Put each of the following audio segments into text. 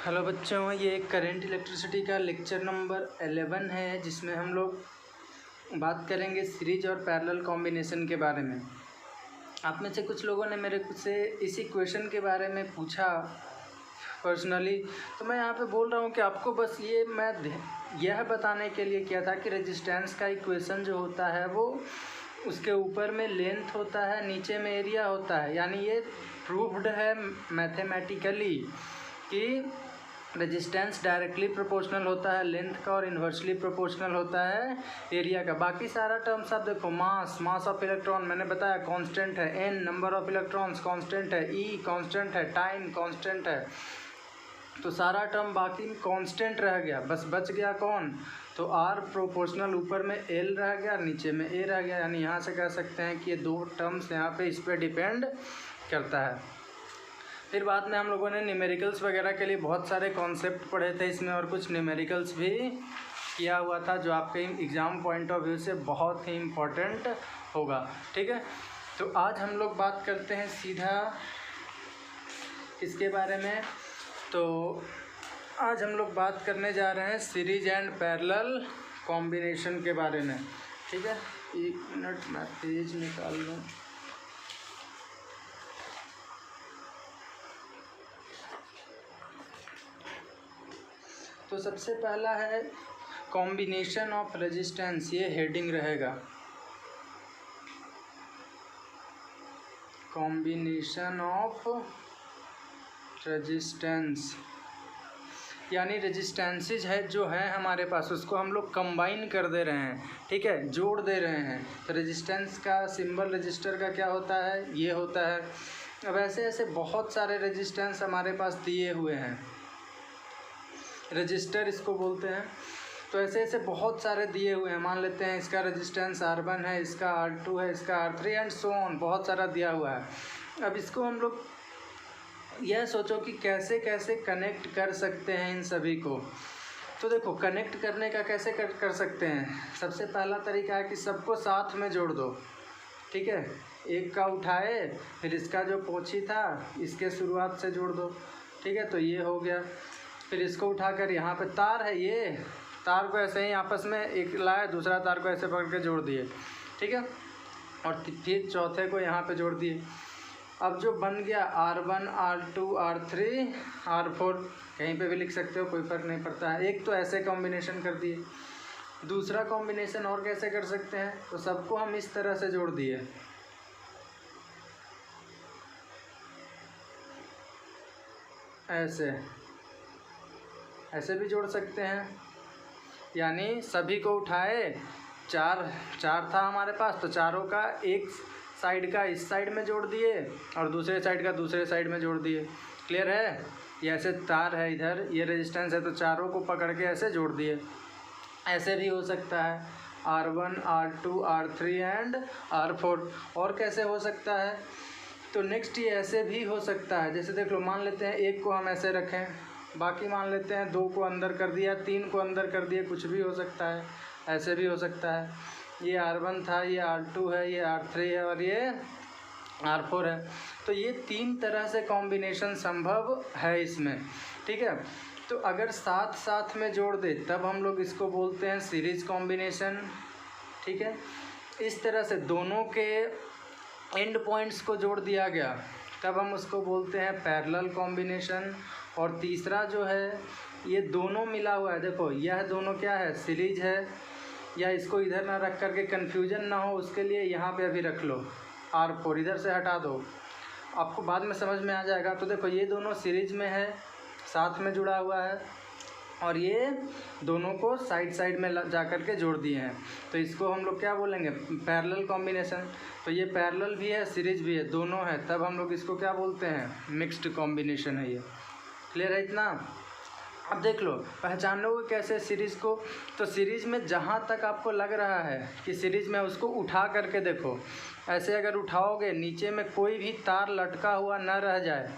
Hello बच्चों, ये current electricity का लेक्चर नंबर 11 है, जिसमें हम लोग बात करेंगे सीरीज और पैरेलल कॉम्बिनेशन के बारे में। आप में से कुछ लोगों ने मेरे से इसी क्वेश्चन के बारे में पूछा पर्सनली, तो मैं यहाँ पे बोल रहा हूँ कि आपको बस ये मैं यह बताने के लिए किया था कि रेजिस्टेंस का इक्वेशन जो होता है वो उसके ऊपर में लेंथ होता है, नीचे में एरिया होता है। यानी ये प्रूव्ड है मैथमेटिकली कि रेजिस्टेंस डायरेक्टली प्रोपोर्शनल होता है लेंथ का और इन्वर्सली प्रोपोर्शनल होता है एरिया का। बाकी सारा टर्म्स आप देखो, मास ऑफ इलेक्ट्रॉन मैंने बताया कांस्टेंट है, N number of electrons constant है, ई कांस्टेंट है, टाइम कांस्टेंट है, तो सारा टर्म बाकी कांस्टेंट रह गया। बस बच गया कौन? तो आर प्रोपोर्शनल ऊपर में एल रह गया, नीचे में ए रह गया। यानी यहाँ से कह सकते हैं कि ये दो टर्म्स यहाँ पे इस पर डिपेंड करता है। फिर बाद में हम लोगों ने न्यूमेरिकल्स वगैरह के लिए बहुत सारे कॉन्सेप्ट पढ़े थे इसमें, और कुछ न्यूमेरिकल्स भी किया हुआ था जो आपके एग्ज़ाम पॉइंट ऑफ व्यू से बहुत ही इम्पोर्टेंट होगा। ठीक है, तो आज हम लोग बात करते हैं सीधा इसके बारे में। तो आज हम लोग बात करने जा रहे हैं सीरीज एंड पैरेलल कॉम्बिनेशन के बारे में। ठीक है, एक मिनट मैं पेज निकाल लूँ। तो सबसे पहला है कॉम्बिनेशन ऑफ रेजिस्टेंस, ये हेडिंग रहेगा, कॉम्बिनेशन ऑफ रेजिस्टेंस। यानी रेजिस्टेंसेज है जो है हमारे पास, उसको हम लोग कंबाइन कर दे रहे हैं। ठीक है, जोड़ दे रहे हैं। तो रेजिस्टेंस का सिंबल रजिस्टर का क्या होता है? ये होता है। अब ऐसे ऐसे बहुत सारे रेजिस्टेंस हमारे पास दिए हुए हैं, रजिस्टर इसको बोलते हैं। तो ऐसे ऐसे बहुत सारे दिए हुए हैं। मान लेते हैं इसका रेजिस्टेंस R1 है, इसका R2 है, इसका R3 एंड सो ऑन, बहुत सारा दिया हुआ है। अब इसको हम लोग यह सोचो कि कैसे कैसे कनेक्ट कर सकते हैं इन सभी को। तो देखो, कनेक्ट करने का कैसे कर सकते हैं। सबसे पहला तरीका है कि सबको साथ में जोड़ दो। ठीक है, एक का उठाए, फिर इसका जो पोछी था इसके शुरुआत से जोड़ दो। ठीक है, तो ये हो गया। फिर इसको उठाकर यहाँ पे तार है, ये तार को ऐसे ही आपस में एक लाए, दूसरा तार को ऐसे पकड़ के जोड़ दिए। ठीक है, और फिर चौथे को यहाँ पे जोड़ दिए। अब जो बन गया R1 R2 R3 R4, कहीं पे भी लिख सकते हो, कोई फर्क नहीं पड़ता है। एक तो ऐसे कॉम्बिनेशन कर दिए। दूसरा कॉम्बिनेशन और कैसे कर सकते हैं? तो सबको हम इस तरह से जोड़ दिए, ऐसे भी जोड़ सकते हैं। यानी सभी को उठाए, चार था हमारे पास, तो चारों का एक साइड का इस साइड में जोड़ दिए और दूसरे साइड का दूसरे साइड में जोड़ दिए। क्लियर है? ये ऐसे तार है, इधर ये रेजिस्टेंस है, तो चारों को पकड़ के ऐसे जोड़ दिए। ऐसे भी हो सकता है R1 R2 R3 and R4। और कैसे हो सकता है? तो नेक्स्ट ये ऐसे भी हो सकता है। जैसे देख लो, मान लेते हैं एक को हम ऐसे रखें, बाकी मान लेते हैं 2 को अंदर कर दिया, 3 को अंदर कर दिए, कुछ भी हो सकता है। ऐसे भी हो सकता है, ये R1 था, ये R2 है, ये R3 है और ये R4 है। तो ये 3 तरह से कॉम्बिनेशन संभव है इसमें। ठीक है, तो अगर साथ में जोड़ दे तब हम लोग इसको बोलते हैं सीरीज कॉम्बिनेशन। ठीक है, इस तरह से दोनों के एंड पॉइंट्स को जोड़ दिया गया तब हम उसको बोलते हैं पैरेलल कॉम्बिनेशन। और तीसरा जो है, ये दोनों मिला हुआ है, देखो यह दोनों क्या है? सीरीज है। या इसको इधर ना रख करके कन्फ्यूजन ना हो उसके लिए यहाँ पे अभी रख लो R4, इधर से हटा दो, आपको बाद में समझ में आ जाएगा। तो देखो, ये दोनों सीरीज में है, साथ में जुड़ा हुआ है, और ये दोनों को साइड में जा कर के जोड़ दिए हैं। तो इसको हम लोग क्या बोलेंगे? Parallel combination. तो ये पैरेलल भी है, सीरीज भी है, दोनों है, तब हम लोग इसको क्या बोलते हैं? मिक्स्ड कॉम्बिनेशन है ये। क्लियर है इतना? अब देख लो, पहचान लोगे कैसे सीरीज़ को? तो सीरीज़ में जहाँ तक आपको लग रहा है कि सीरीज़ में, उसको उठा करके देखो। ऐसे अगर उठाओगे, नीचे में कोई भी तार लटका हुआ न रह जाए,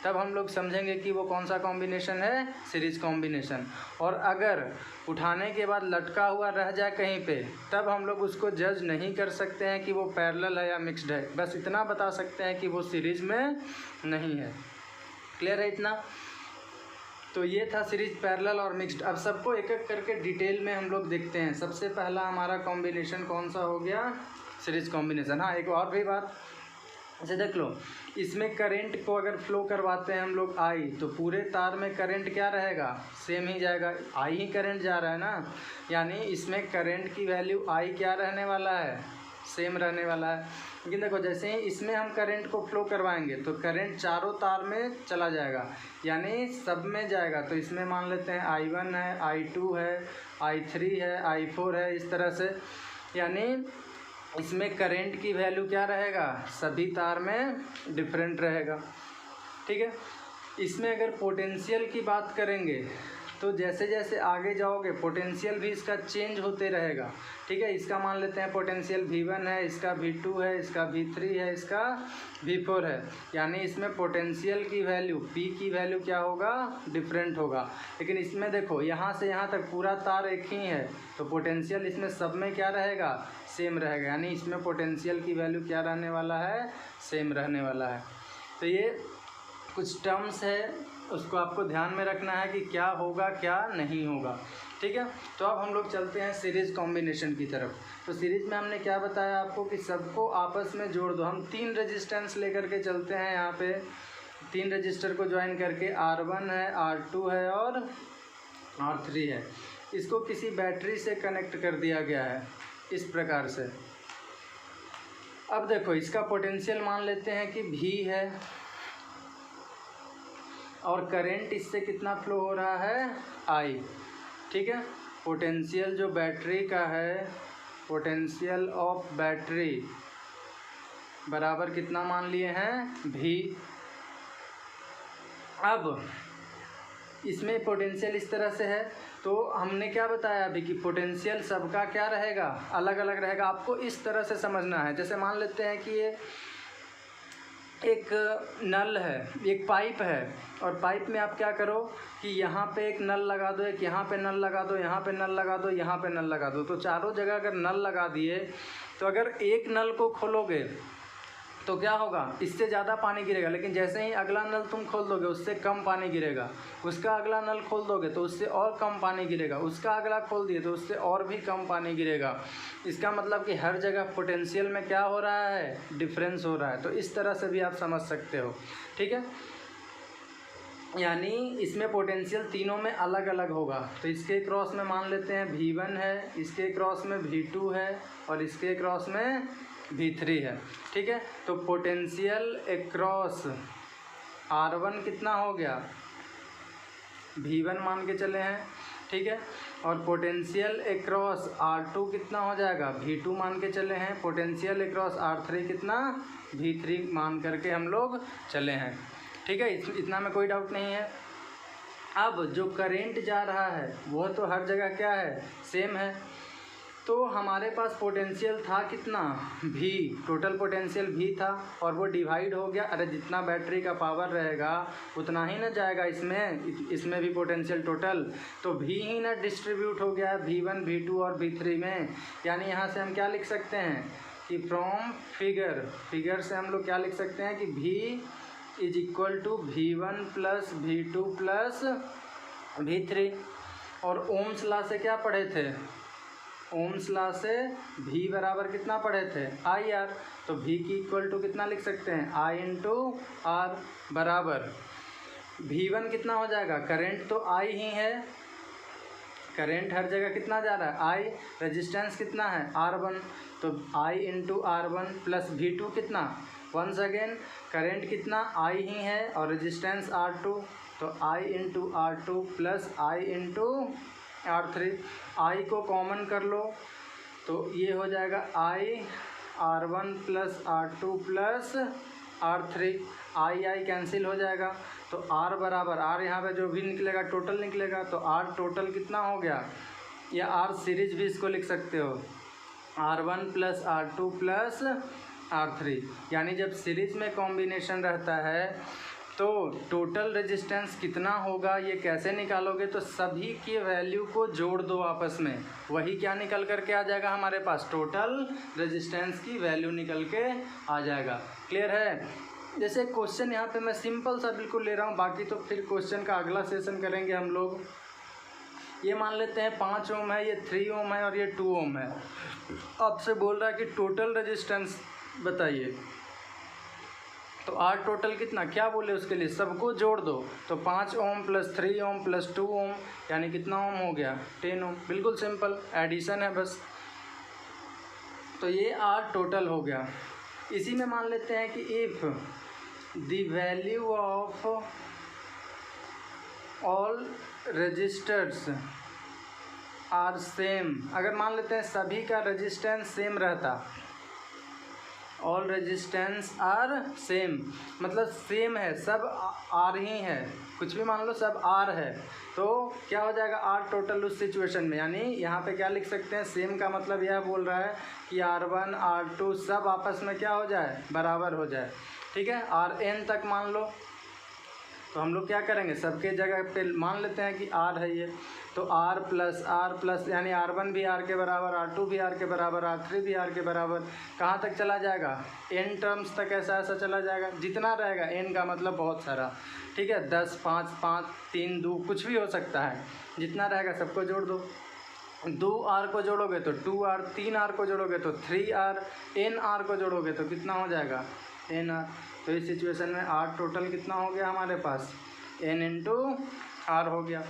तब हम लोग समझेंगे कि वो कौन सा कॉम्बिनेशन है? Series combination. और अगर उठाने के बाद लटका हुआ रह जाए कहीं पे, तब हम लोग उसको जज नहीं कर सकते हैं कि वो पैरेलल है या मिक्स्ड है। बस इतना बता सकते हैं कि वो सीरीज में नहीं है। क्लियर है इतना? तो ये था सीरीज पैरेलल और मिक्स्ड। अब सबको एक एक करके डिटेल में हम लोग देखते हैं। सबसे पहला हमारा कॉम्बिनेशन कौन सा हो गया, सीरीज कॉम्बिनेशन। हाँ, एक और भी बात, अच्छा देख लो, इसमें करंट को अगर फ्लो करवाते हैं हम लोग आई, तो पूरे तार में करंट क्या रहेगा, सेम ही जाएगा, आई ही करंट जा रहा है ना, यानी इसमें करंट की वैल्यू आई क्या रहने वाला है, सेम रहने वाला है। लेकिन देखो जैसे ही इसमें हम करंट को फ्लो करवाएंगे तो करंट चारों तार में चला जाएगा, यानी सब में जाएगा। तो इसमें मान लेते हैं I1 है, I2 है, I3 है, I4 है, इस तरह से, यानी इसमें करंट की वैल्यू क्या रहेगा, सभी तार में डिफरेंट रहेगा। ठीक है। इसमें अगर पोटेंशियल की बात करेंगे तो जैसे जैसे आगे जाओगे पोटेंशियल भी इसका चेंज होते रहेगा। ठीक है। इसका मान लेते हैं पोटेंशियल V1 है, इसका V2 है, इसका V3 है, इसका V4 है, यानी इसमें पोटेंशियल की वैल्यू P की वैल्यू क्या होगा, डिफरेंट होगा। लेकिन इसमें देखो यहाँ से यहाँ तक पूरा तार एक ही है, तो पोटेंशियल इसमें सब में क्या रहेगा, सेम रहेगा, यानी इसमें पोटेंशियल की वैल्यू क्या रहने वाला है, सेम रहने वाला है। तो ये कुछ टर्म्स है, उसको आपको ध्यान में रखना है कि क्या होगा क्या नहीं होगा। ठीक है। तो अब हम लोग चलते हैं सीरीज कॉम्बिनेशन की तरफ। तो सीरीज में हमने क्या बताया आपको कि सबको आपस में जोड़ दो। हम 3 रेजिस्टेंस लेकर के चलते हैं, यहाँ पे 3 रजिस्टर को ज्वाइन करके R1 है, R2 है और R3 है। इसको किसी बैटरी से कनेक्ट कर दिया गया है इस प्रकार से। अब देखो इसका पोटेंशियल मान लेते हैं कि V है और करंट इससे कितना फ्लो हो रहा है, I। ठीक है। पोटेंशियल जो बैटरी का है, पोटेंशियल ऑफ बैटरी बराबर कितना मान लिए हैं, V। अब इसमें पोटेंशियल इस तरह से है, तो हमने क्या बताया अभी कि पोटेंशियल सबका क्या रहेगा, अलग अलग रहेगा। आपको इस तरह से समझना है, जैसे मान लेते हैं कि ये एक नल है, एक पाइप है, और पाइप में आप क्या करो कि यहाँ पे एक नल लगा दो, एक यहाँ पे नल लगा दो, यहाँ पे नल लगा दो, यहाँ पे नल लगा दो। तो चारों जगह अगर नल लगा दिए तो अगर एक नल को खोलोगे तो क्या होगा, इससे ज़्यादा पानी गिरेगा। लेकिन जैसे ही अगला नल तुम खोल दोगे उससे कम पानी गिरेगा, उसका अगला नल खोल दोगे तो उससे और कम पानी गिरेगा, उसका अगला खोल दिए तो उससे और भी कम पानी गिरेगा। इसका मतलब कि हर जगह पोटेंशियल में क्या हो रहा है, डिफरेंस हो रहा है। तो इस तरह से भी आप समझ सकते हो। ठीक है। यानी इसमें पोटेंशियल तीनों में अलग अलग होगा। तो इसके क्रॉस में मान लेते हैं V1 है, इसके क्रॉस में V2 है और इसके क्रॉस में V3 है। ठीक है। तो पोटेंशियल अक्रॉस R1 कितना हो गया, V1 मान के चले हैं। ठीक है। और पोटेंशियल अक्रॉस R2 कितना हो जाएगा, V2 मान के चले हैं। पोटेंशियल अक्रॉस R3 कितना, V3 मान करके हम लोग चले हैं। ठीक है। इतना में कोई डाउट नहीं है। अब जो करंट जा रहा है वह तो हर जगह क्या है, सेम है। तो हमारे पास पोटेंशियल था कितना, V, टोटल पोटेंशियल V था, और वो डिवाइड हो गया। अरे जितना बैटरी का पावर रहेगा उतना ही ना जाएगा इसमें भी पोटेंशियल टोटल, तो V ही ना डिस्ट्रीब्यूट हो गया V1, V2 और V3 में। यानी यहाँ से हम क्या लिख सकते हैं कि फ्रॉम फिगर से हम लोग क्या लिख सकते हैं कि V is equal to V1 plus V2 plus V3। और ओम्स लॉ से क्या पढ़े थे, ओम्स लॉ से V बराबर कितना पढ़े थे, IR। तो V की इक्वल टू कितना लिख सकते हैं, I इंटू R बराबर V1 कितना हो जाएगा, करंट तो I ही है, करंट हर जगह कितना जा रहा है, I। रेजिस्टेंस कितना है, R1, तो I into R1 plus V2 कितना, वंस अगेन करंट कितना I ही है और रेजिस्टेंस R2, तो I into R2 plus I into R3। I को कॉमन कर लो तो ये हो जाएगा I R1 plus R2 plus R3। I cancel हो जाएगा, तो R बराबर, R यहाँ पे जो भी निकलेगा टोटल निकलेगा, तो R टोटल कितना हो गया, या R सीरीज भी इसको लिख सकते हो, R1 plus R2 plus R3। यानी जब सीरीज में कॉम्बिनेशन रहता है तो टोटल रेजिस्टेंस कितना होगा ये कैसे निकालोगे, तो सभी की वैल्यू को जोड़ दो आपस में, वही क्या निकल कर के आ जाएगा हमारे पास, टोटल रेजिस्टेंस की वैल्यू निकल के आ जाएगा। क्लियर है। जैसे क्वेश्चन यहाँ पे मैं सिंपल सा बिल्कुल ले रहा हूँ, बाकी तो फिर क्वेश्चन का अगला सेशन करेंगे हम लोग। ये मान लेते हैं 5 ओम है, ये 3 ओम है और ये 2 ओम है। आपसे बोल रहा है कि टोटल रेजिस्टेंस बताइए, तो आर टोटल कितना, क्या बोले उसके लिए, सबको जोड़ दो। तो 5 ओम प्लस 3 ओम प्लस 2 ओम यानी कितना ओम हो गया, 10 ओम। बिल्कुल सिंपल एडिशन है बस। तो ये आर टोटल हो गया। इसी में मान लेते हैं कि if the value of all resistors are same, अगर मान लेते हैं सभी का रेजिस्टेंस सेम रहता, ऑल रेजिस्टेंस आर सेम मतलब सेम है, सब आर ही है, कुछ भी मान लो सब आर है, तो क्या हो जाएगा आर टोटल उस सिचुएशन में। यानी यहाँ पे क्या लिख सकते हैं, सेम का मतलब यह बोल रहा है कि R1 R2 सब आपस में क्या हो जाए, बराबर हो जाए। ठीक है, Rn तक मान लो, तो हम लोग क्या करेंगे, सबके जगह पे मान लेते हैं कि R है ये, तो R प्लस यानी R1 भी R के बराबर, R2 भी R के बराबर, R3 भी R के बराबर, कहाँ तक चला जाएगा, n टर्म्स तक ऐसा ऐसा चला जाएगा। जितना रहेगा n का मतलब बहुत सारा, ठीक है, 10 5 5 3 2 कुछ भी हो सकता है, जितना रहेगा सबको जोड़ दो। 2R को जोड़ोगे तो 2R, 3R को जोड़ोगे तो 3R, nR को जोड़ोगे तो कितना हो जाएगा, nR। तो इस सिचुएशन में R टोटल कितना हो गया हमारे पास, n इंटू R हो गया।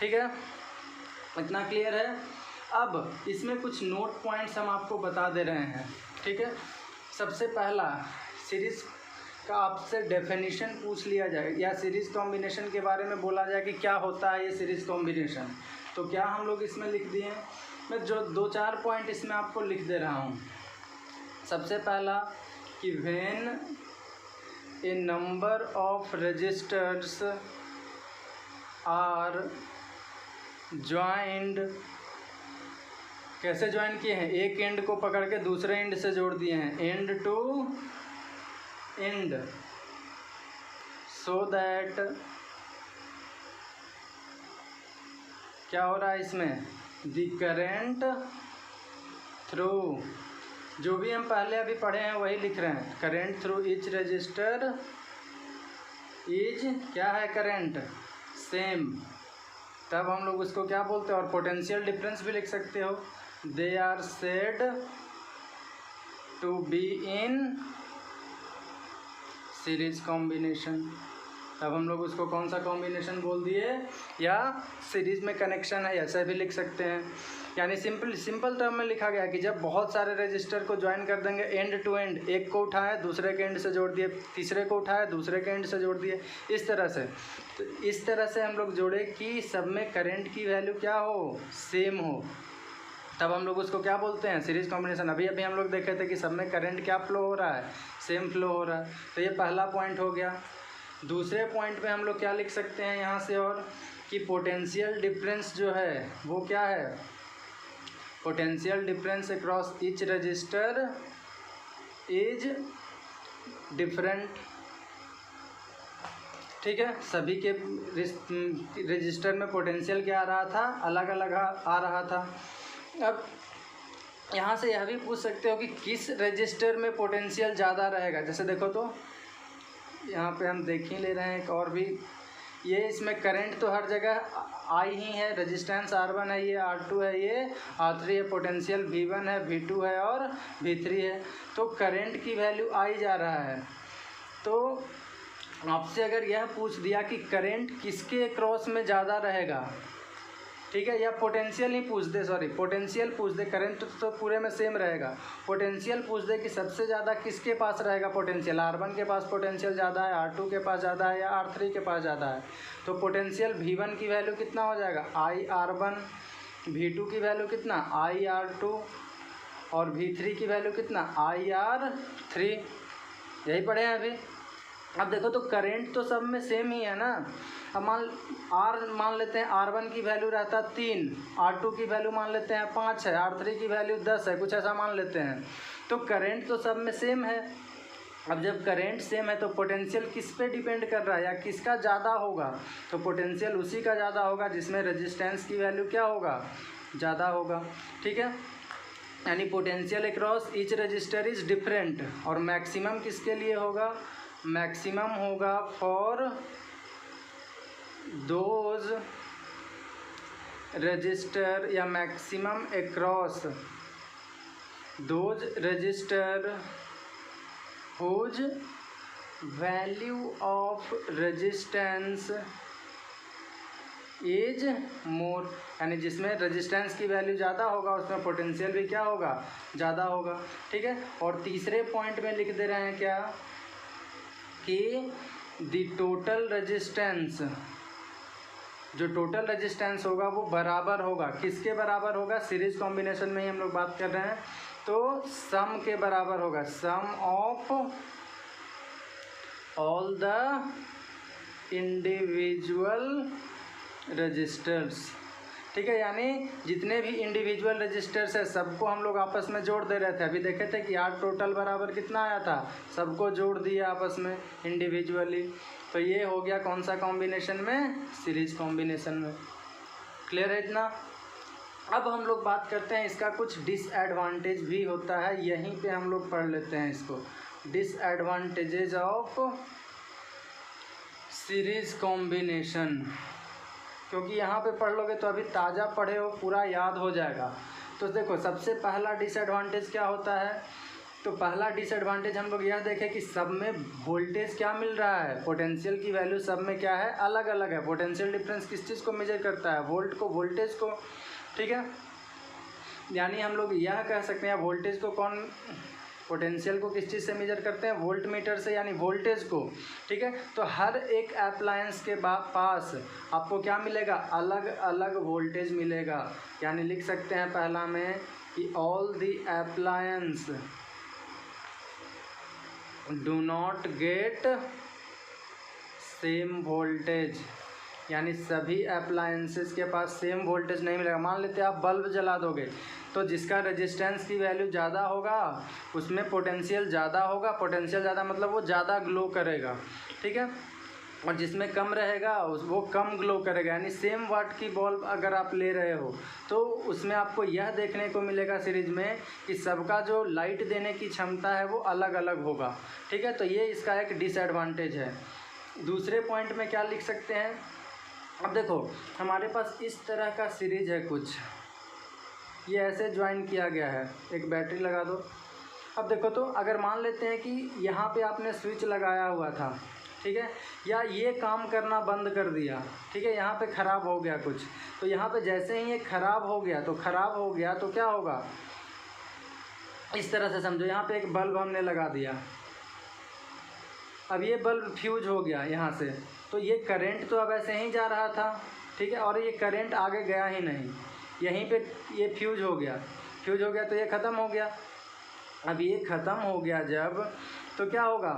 ठीक है, इतना क्लियर है। अब इसमें कुछ नोट पॉइंट्स हम आपको बता दे रहे हैं। ठीक है, सबसे पहला सीरीज़ का आपसे डेफिनेशन पूछ लिया जाए या सीरीज़ कॉम्बिनेशन के बारे में बोला जाए कि क्या होता है ये सीरीज़ कॉम्बिनेशन, तो क्या हम लोग इसमें लिख दिए, मैं जो 2-4 पॉइंट इसमें आपको लिख दे रहा हूँ। सबसे पहला कि when a number of resistors are joined, कैसे ज्वाइन किए हैं, एक एंड को पकड़ के दूसरे एंड से जोड़ दिए हैं, end to end, so that क्या हो रहा है इसमें, द करेंट थ्रू, जो भी हम पहले अभी पढ़े हैं वही लिख रहे हैं, current through each resistor is क्या है, करेंट सेम, तब हम लोग उसको क्या बोलते हैं, और पोटेंशियल डिफरेंस भी लिख सकते हो, they are said to be in series combination, तब हम लोग उसको कौन सा कॉम्बिनेशन बोल दिए, या सीरीज़ में कनेक्शन है ऐसा भी लिख सकते हैं। यानी सिंपल टर्म में लिखा गया कि जब बहुत सारे रजिस्टर को ज्वाइन कर देंगे एंड टू एंड, एक को उठाए दूसरे के एंड से जोड़ दिए, तीसरे को उठाए दूसरे के एंड से जोड़ दिए, इस तरह से। तो इस तरह से हम लोग जोड़े कि सब में करंट की वैल्यू क्या हो, सेम हो, तब हम लोग उसको क्या बोलते हैं, सीरीज कॉम्बिनेशन। अभी हम लोग देखे थे कि सब में करंट क्या फ्लो हो रहा है, सेम फ्लो हो रहा है। तो ये पहला पॉइंट हो गया। दूसरे पॉइंट पे हम लोग क्या लिख सकते हैं यहाँ से, और कि पोटेंशियल डिफरेंस जो है वो क्या है, potential difference across each register is different. ठीक है, सभी के रजिस्टर में पोटेंशियल क्या आ रहा था, अलग अलग आ रहा था। अब यहाँ से यह भी पूछ सकते हो कि किस रजिस्टर में पोटेंशियल ज़्यादा रहेगा। जैसे देखो तो यहाँ पे हम देख ही ले रहे हैं एक और भी, ये इसमें करंट तो हर जगह आई ही है, रेजिस्टेंस R1 है, ये R2 है, ये R3 है, पोटेंशियल V1 है, V2 है और V3 है। तो करंट की वैल्यू आई जा रहा है। तो आपसे अगर यह पूछ दिया कि करंट किसके क्रॉस में ज़्यादा रहेगा, ठीक है, या पोटेंशियल ही पूछ दे, सॉरी पोटेंशियल पूछ दे, करंट तो पूरे में सेम रहेगा, पोटेंशियल पूछ दे कि सबसे ज़्यादा किसके पास रहेगा पोटेंशियल, R1 के पास पोटेंशियल ज़्यादा है, R2 के पास ज़्यादा है या R3 के पास ज़्यादा है, तो पोटेंशियल V1 की वैल्यू कितना हो जाएगा, IR1, V2 की वैल्यू कितना, IR2 और V3 की वैल्यू कितना, IR3। यही पढ़े हैं अभी। अब देखो तो करंट तो सब में सेम ही है ना। अब मान लेते हैं R1 की वैल्यू रहता 3, R2 की वैल्यू मान लेते हैं 5 है, R3 की वैल्यू 10 है, कुछ ऐसा मान लेते हैं। तो करंट तो सब में सेम है। अब जब करंट सेम है तो पोटेंशियल किस पे डिपेंड कर रहा है या किसका ज़्यादा होगा, तो पोटेंशियल उसी का ज़्यादा होगा जिसमें रेजिस्टेंस की वैल्यू क्या होगा, ज़्यादा होगा। ठीक है, यानी potential across each resistor is different, और मैक्सिमम किसके लिए होगा, मैक्सिमम होगा फॉर दोज रजिस्टर या maximum across those resistor whose value of resistance is more, यानी जिसमें रेजिस्टेंस की वैल्यू ज़्यादा होगा उसमें पोटेंशियल भी क्या होगा, ज़्यादा होगा। ठीक है, और तीसरे पॉइंट में लिख दे रहे हैं क्या कि द टोटल रेजिस्टेंस, जो टोटल रेजिस्टेंस होगा वो बराबर होगा, किसके बराबर होगा, सीरीज कॉम्बिनेशन में ही हम लोग बात कर रहे हैं, तो सम के बराबर होगा, sum of all the individual registers. ठीक है, यानी जितने भी इंडिविजुअल रजिस्टर्स है सबको हम लोग आपस में जोड़ दे रहे थे। अभी देखे थे कि यार टोटल बराबर कितना आया था, सबको जोड़ दिया आपस में इंडिविजुअली। तो ये हो गया कौन सा कॉम्बिनेशन में, सीरीज कॉम्बिनेशन में। क्लियर है इतना। अब हम लोग बात करते हैं इसका कुछ डिसएडवांटेज भी होता है, यहीं पे हम लोग पढ़ लेते हैं इसको, डिसएडवांटेजेस ऑफ सीरीज कॉम्बिनेशन, क्योंकि यहाँ पे पढ़ लोगे तो अभी ताज़ा पढ़े हो पूरा याद हो जाएगा। तो देखो सबसे पहला डिसएडवांटेज क्या होता है, तो पहला डिसएडवांटेज हम लोग यह देखें कि सब में वोल्टेज क्या मिल रहा है, पोटेंशियल की वैल्यू सब में क्या है, अलग अलग है। पोटेंशियल डिफरेंस किस चीज़ को मेजर करता है, वोल्ट को, वोल्टेज को। ठीक है, यानी हम लोग यह कह सकते हैं वोल्टेज को कौन, पोटेंशियल को किस चीज़ से मेजर करते हैं, वोल्ट मीटर से, यानी वोल्टेज को। ठीक है, तो हर एक अप्लायंस के पास आपको क्या मिलेगा, अलग अलग वोल्टेज मिलेगा। यानी लिख सकते हैं पहला में कि all the appliance do not get same voltage, यानी सभी अप्लायंसेस के पास सेम वोल्टेज नहीं मिलेगा। मान लेते हैं आप बल्ब जला दोगे तो जिसका रेजिस्टेंस की वैल्यू ज़्यादा होगा उसमें पोटेंशियल ज़्यादा होगा, पोटेंशियल ज़्यादा मतलब वो ज़्यादा ग्लो करेगा। ठीक है, और जिसमें कम रहेगा वो कम ग्लो करेगा। यानी सेम वाट की बल्ब अगर आप ले रहे हो तो उसमें आपको यह देखने को मिलेगा सीरीज में कि सबका जो लाइट देने की क्षमता है वो अलग अलग होगा। ठीक है, तो ये इसका एक डिसएडवांटेज है। दूसरे पॉइंट में क्या लिख सकते हैं, अब देखो हमारे पास इस तरह का सीरीज है कुछ, ये ऐसे ज्वाइन किया गया है, एक बैटरी लगा दो। अब देखो तो अगर मान लेते हैं कि यहाँ पे आपने स्विच लगाया हुआ था, ठीक है, या ये काम करना बंद कर दिया, ठीक है, यहाँ पे ख़राब हो गया कुछ, तो यहाँ पे जैसे ही ये ख़राब हो गया तो क्या होगा, इस तरह से समझो, यहाँ पे एक बल्ब हमने लगा दिया, अब ये बल्ब फ्यूज हो गया यहाँ से, तो ये करंट तो अब ऐसे ही जा रहा था, ठीक है, और ये करंट आगे गया ही नहीं, यहीं पे ये फ्यूज हो गया तो ये ख़त्म हो गया। अब ये ख़त्म हो गया जब, तो क्या होगा,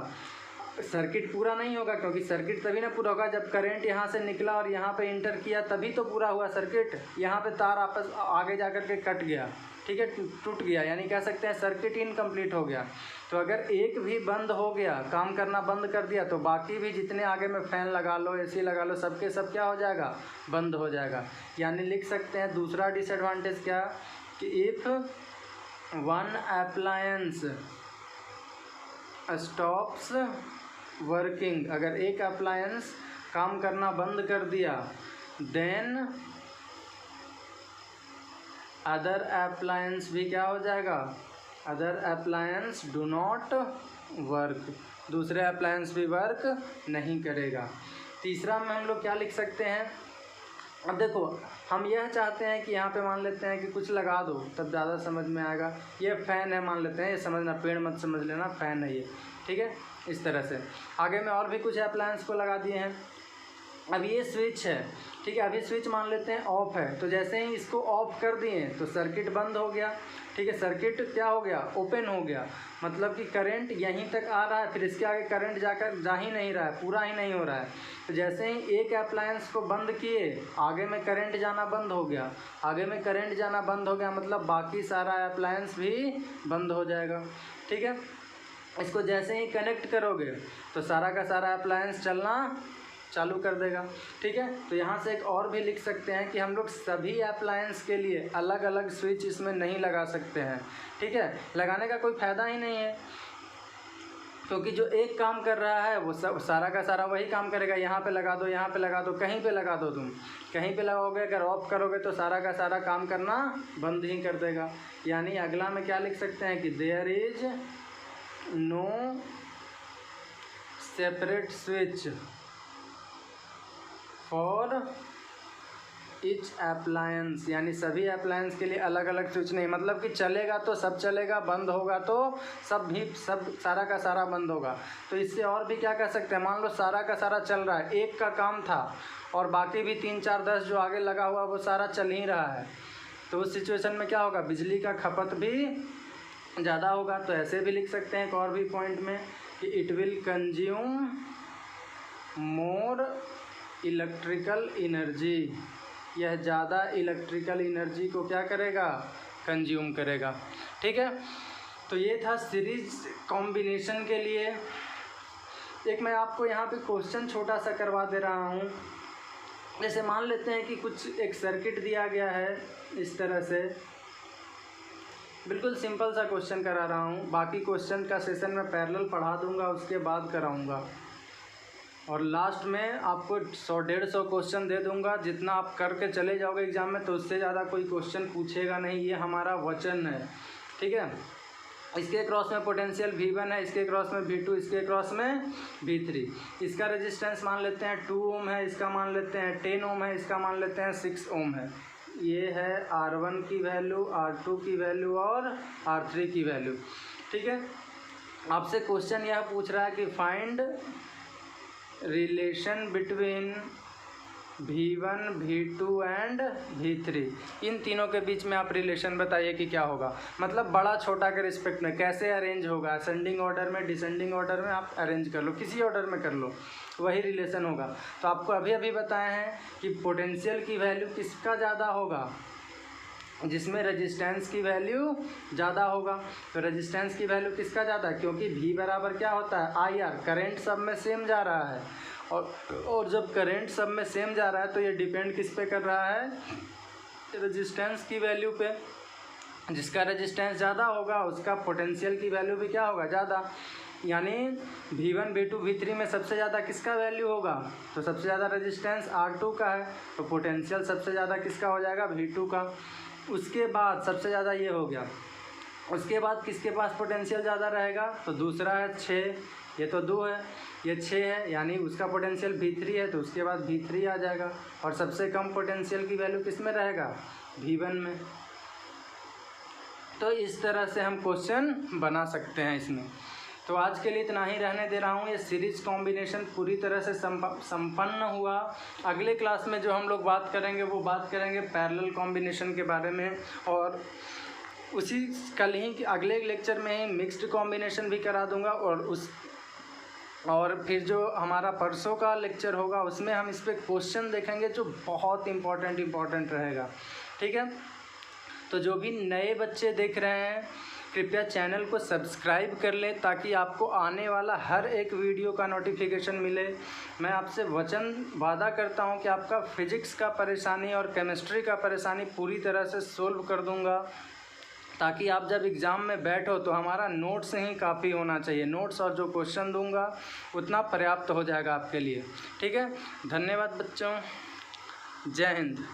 सर्किट पूरा नहीं होगा, क्योंकि सर्किट तभी ना पूरा होगा जब करंट यहाँ से निकला और यहाँ पे इंटर किया, तभी तो पूरा हुआ सर्किट। यहाँ पे तार आपस आगे जा कर के कट गया, ठीक है, टूट गया, यानी कह सकते हैं सर्किट इनकम्प्लीट हो गया। तो अगर एक भी बंद हो गया, काम करना बंद कर दिया, तो बाकी भी जितने आगे में फ़ैन लगा लो, एसी लगा लो, सबके सब क्या हो जाएगा, बंद हो जाएगा। यानी लिख सकते हैं दूसरा डिसएडवांटेज क्या, कि if one appliance stops working, अगर एक अप्लायंस काम करना बंद कर दिया, देन अदर अप्लायंस भी क्या हो जाएगा, other appliance do not work, दूसरे अप्लायंस भी वर्क नहीं करेगा। तीसरा में हम लोग क्या लिख सकते हैं, अब देखो हम यह चाहते हैं कि यहाँ पे मान लेते हैं कि कुछ लगा दो, तब ज़्यादा समझ में आएगा। ये फ़ैन है मान लेते हैं, ये समझना, पेड़ मत समझ लेना, फ़ैन है ये, ठीक है, इस तरह से। आगे में और भी कुछ अप्लायंस को लगा दिए हैं। अब ये स्विच है, ठीक है, अभी स्विच मान लेते हैं ऑफ़ है, तो जैसे ही इसको ऑफ़ कर दिए तो सर्किट बंद हो गया, ठीक है, सर्किट क्या हो गया, ओपन हो गया, मतलब कि करंट यहीं तक आ रहा है, फिर इसके आगे करंट जाकर जा ही नहीं रहा है, पूरा ही नहीं हो रहा है। तो जैसे ही एक अप्लायंस को बंद किए, आगे में करंट जाना बंद हो गया, आगे में करंट जाना बंद हो गया, मतलब बाकी सारा अप्लायंस भी बंद हो जाएगा, ठीक है। इसको जैसे ही कनेक्ट करोगे तो सारा का सारा अप्लायंस चलना चालू कर देगा, ठीक है। तो यहाँ से एक और भी लिख सकते हैं कि हम लोग सभी अप्लायंस के लिए अलग अलग स्विच इसमें नहीं लगा सकते हैं, ठीक है, लगाने का कोई फ़ायदा ही नहीं है। क्योंकि जो एक काम कर रहा है वो सब सारा का सारा वही काम करेगा। यहाँ पे लगा दो, यहाँ पे लगा दो, कहीं पे लगा दो, तुम कहीं पे लगाओगे, अगर ऑफ करोगे तो सारा का सारा काम करना बंद ही कर देगा। यानी अगला में क्या लिख सकते हैं कि there is no separate switch for each appliance, यानी सभी अप्लायंस के लिए अलग अलग स्विच नहीं, मतलब कि चलेगा तो सब चलेगा, बंद होगा तो सब सारा का सारा बंद होगा। तो इससे और भी क्या कह सकते हैं, मान लो सारा का सारा चल रहा है, एक का काम था और बाकी भी 3 4 10 जो आगे लगा हुआ वो सारा चल ही रहा है, तो उस सिचुएशन में क्या होगा, बिजली का खपत भी ज़्यादा होगा। तो ऐसे भी लिख सकते हैं एक और भी पॉइंट में कि it will consume more electrical energy, यह ज़्यादा इलेक्ट्रिकल एनर्जी को क्या करेगा, कंज्यूम करेगा। ठीक है, तो ये था सीरीज कॉम्बिनेशन के लिए। एक मैं आपको यहाँ पे क्वेश्चन छोटा सा करवा दे रहा हूँ। जैसे मान लेते हैं कि कुछ एक सर्किट दिया गया है इस तरह से, बिल्कुल सिंपल सा क्वेश्चन करा रहा हूँ, बाकी क्वेश्चन का सेशन में पैरेलल पढ़ा दूँगा, उसके बाद कराऊँगा और लास्ट में आपको 100-150 क्वेश्चन दे दूंगा। जितना आप करके चले जाओगे एग्ज़ाम में तो उससे ज़्यादा कोई क्वेश्चन पूछेगा नहीं, ये हमारा वचन है। ठीक है, इसके क्रॉस में पोटेंशियल V1 है, इसके क्रॉस में V2, इसके क्रॉस में V3। इसका रेजिस्टेंस मान लेते हैं 2 ओम है, इसका मान लेते हैं 10 ओम है, इसका मान लेते हैं 6 ओम है। ये है R1 की वैल्यू, R2 की वैल्यू और R3 की वैल्यू। ठीक है, आपसे क्वेश्चन यह पूछ रहा है कि find relation between V1, V2 and V3, इन तीनों के बीच में आप रिलेशन बताइए कि क्या होगा। मतलब बड़ा छोटा के रिस्पेक्ट में कैसे अरेंज होगा, असेंडिंग ऑर्डर में, डिसेंडिंग ऑर्डर में आप अरेंज कर लो, किसी ऑर्डर में कर लो, वही रिलेशन होगा। तो आपको अभी अभी बताए हैं कि पोटेंशियल की वैल्यू किसका ज़्यादा होगा, जिसमें रेजिस्टेंस की वैल्यू ज़्यादा होगा। तो रेजिस्टेंस की वैल्यू किसका ज़्यादा है, क्योंकि V बराबर क्या होता है IR, करेंट सब में सेम जा रहा है, और जब करेंट सब में सेम जा रहा है तो ये डिपेंड किस पे कर रहा है, रेजिस्टेंस की वैल्यू पे। जिसका रेजिस्टेंस ज़्यादा होगा उसका पोटेंशियल की वैल्यू भी क्या होगा, ज़्यादा। यानी V1, V2, V3 में सबसे ज़्यादा किसका वैल्यू होगा, तो सबसे ज़्यादा रेजिस्टेंस R2 का है, तो पोटेंशियल सबसे ज़्यादा किसका हो जाएगा, V2 का। उसके बाद सबसे ज़्यादा ये हो गया, उसके बाद किसके पास पोटेंशियल ज़्यादा रहेगा, तो दूसरा है 6, ये तो 2 है, ये 6 है, यानी उसका पोटेंशियल V3 है, तो उसके बाद V3 आ जाएगा। और सबसे कम पोटेंशियल की वैल्यू किस में रहेगा, V1 में। तो इस तरह से हम क्वेश्चन बना सकते हैं इसमें। तो आज के लिए इतना ही रहने दे रहा हूँ। ये सीरीज कॉम्बिनेशन पूरी तरह से संपन्न हुआ। अगले क्लास में जो हम लोग बात करेंगे वो बात करेंगे पैरेलल कॉम्बिनेशन के बारे में, और उसी कल ही अगले लेक्चर में ही मिक्स्ड कॉम्बिनेशन भी करा दूंगा। और फिर जो हमारा परसों का लेक्चर होगा उसमें हम इस पर क्वेश्चन देखेंगे जो बहुत इम्पोर्टेंट रहेगा। ठीक है, तो जो भी नए बच्चे देख रहे हैं कृपया चैनल को सब्सक्राइब कर लें ताकि आपको आने वाला हर एक वीडियो का नोटिफिकेशन मिले। मैं आपसे वादा करता हूं कि आपका फिजिक्स का परेशानी और केमिस्ट्री का परेशानी पूरी तरह से सोल्व कर दूंगा, ताकि आप जब एग्ज़ाम में बैठो तो हमारा नोट्स ही काफ़ी होना चाहिए। नोट्स और जो क्वेश्चन दूंगा उतना पर्याप्त हो जाएगा आपके लिए। ठीक है, धन्यवाद बच्चों, जय हिंद।